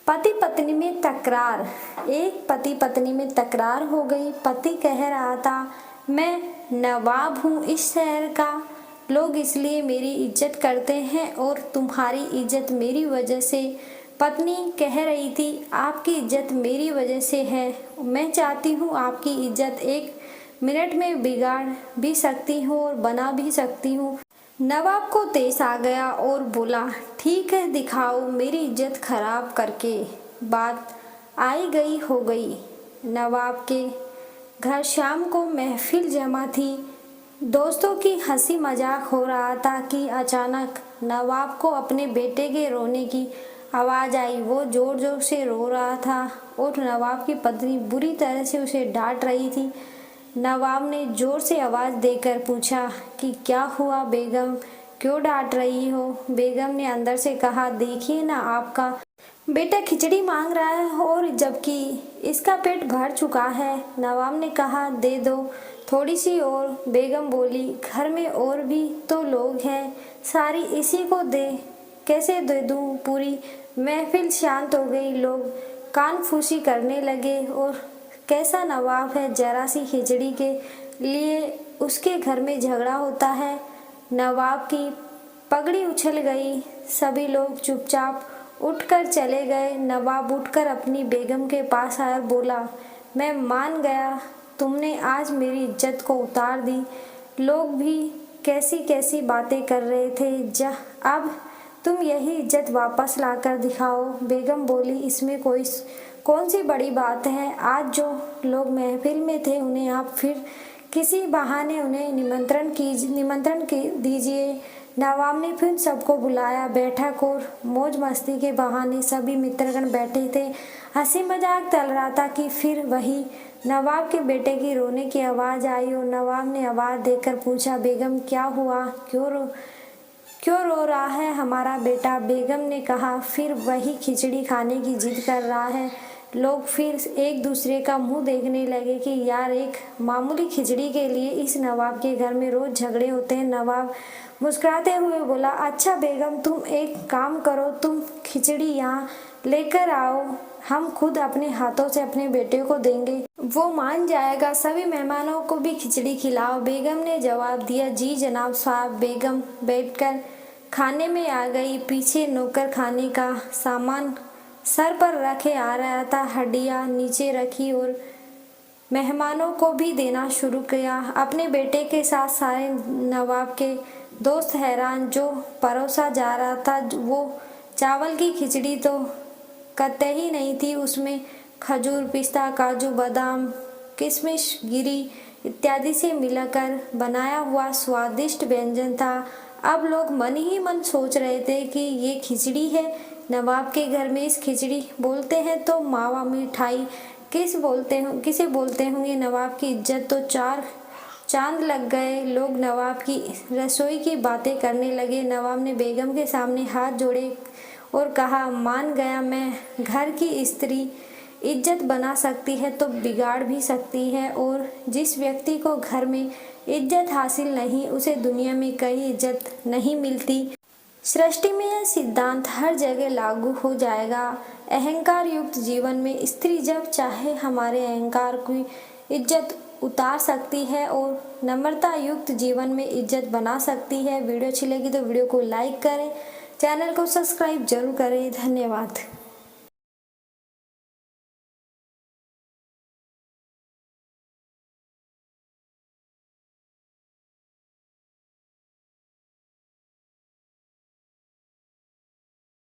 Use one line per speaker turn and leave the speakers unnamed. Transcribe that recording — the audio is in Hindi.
पति पत्नी में तकरार। एक पति पत्नी में तकरार हो गई। पति कह रहा था, मैं नवाब हूँ इस शहर का, लोग इसलिए मेरी इज्जत करते हैं और तुम्हारी इज्जत मेरी वजह से। पत्नी कह रही थी, आपकी इज्जत मेरी वजह से है, मैं चाहती हूँ आपकी इज्जत एक मिनट में बिगाड़ भी सकती हूँ और बना भी सकती हूँ। नवाब को तेज आ गया और बोला, ठीक है दिखाओ मेरी इज्जत खराब करके। बात आई गई हो गई। नवाब के घर शाम को महफिल जमा थी। दोस्तों की हंसी मजाक हो रहा था कि अचानक नवाब को अपने बेटे के रोने की आवाज़ आई। वो जोर जोर से रो रहा था और नवाब की पत्नी बुरी तरह से उसे डांट रही थी। नवाब ने जोर से आवाज़ देकर पूछा कि क्या हुआ बेगम, क्यों डांट रही हो। बेगम ने अंदर से कहा, देखिए ना आपका बेटा खिचड़ी मांग रहा है और जबकि इसका पेट भर चुका है। नवाब ने कहा, दे दो थोड़ी सी और। बेगम बोली, घर में और भी तो लोग हैं, सारी इसी को दे, कैसे दे दूँ पूरी। महफिल शांत हो गई। लोग कान फूसी करने लगे और कैसा नवाब है, जरा सी खिचड़ी के लिए उसके घर में झगड़ा होता है। नवाब की पगड़ी उछल गई। सभी लोग चुपचाप उठकर चले गए। नवाब उठकर अपनी बेगम के पास आया और बोला, मैं मान गया, तुमने आज मेरी इज्जत को उतार दी। लोग भी कैसी कैसी बातें कर रहे थे, अब तुम यही इज्जत वापस लाकर दिखाओ। बेगम बोली, इसमें कौन सी बड़ी बात है। आज जो लोग महफिल में थे उन्हें आप फिर किसी बहाने उन्हें निमंत्रण दीजिए। नवाब ने फिर सबको बुलाया। बैठक और मौज मस्ती के बहाने सभी मित्रगण बैठे थे। हंसी मजाक चल रहा था कि फिर वही नवाब के बेटे की रोने की आवाज़ आई और नवाब ने आवाज़ देकर पूछा, बेगम क्या हुआ, क्यों रो रहा है हमारा बेटा। बेगम ने कहा, फिर वही खिचड़ी खाने की जिद कर रहा है। लोग फिर एक दूसरे का मुंह देखने लगे कि यार, एक मामूली खिचड़ी के लिए इस नवाब के घर में रोज झगड़े होते हैं। नवाब मुस्कुराते हुए बोला, अच्छा बेगम तुम एक काम करो, तुम खिचड़ी यहाँ लेकर आओ, हम खुद अपने हाथों से अपने बेटे को देंगे, वो मान जाएगा। सभी मेहमानों को भी खिचड़ी खिलाओ। बेगम ने जवाब दिया, जी जनाब साहब। बेगम बैठकर खाने में आ गई। पीछे नौकर खाने का सामान सर पर रखे आ रहा था। हड्डियाँ नीचे रखी और मेहमानों को भी देना शुरू किया। अपने बेटे के साथ सारे नवाब के दोस्त हैरान। जो परोसा जा रहा था वो चावल की खिचड़ी तो कतई नहीं थी, उसमें खजूर, पिस्ता, काजू, बादाम, किशमिश, गिरी इत्यादि से मिलाकर बनाया हुआ स्वादिष्ट व्यंजन था। अब लोग मन ही मन सोच रहे थे कि ये खिचड़ी है। नवाब के घर में इस खिचड़ी बोलते हैं तो मावा मिठाई किसे बोलते होंगे। नवाब की इज्जत तो चार चांद लग गए। लोग नवाब की रसोई की बातें करने लगे। नवाब ने बेगम के सामने हाथ जोड़े और कहा, मान गया मैं, घर की स्त्री इज्जत बना सकती है तो बिगाड़ भी सकती है, और जिस व्यक्ति को घर में इज्जत हासिल नहीं उसे दुनिया में कहीं इज्जत नहीं मिलती। सृष्टि में यह सिद्धांत हर जगह लागू हो जाएगा। अहंकार युक्त जीवन में स्त्री जब चाहे हमारे अहंकार की इज्जत उतार सकती है और नम्रता युक्त जीवन में इज्जत बना सकती है। वीडियो अच्छी लगी तो वीडियो को लाइक करें, चैनल को सब्सक्राइब जरूर करें। धन्यवाद।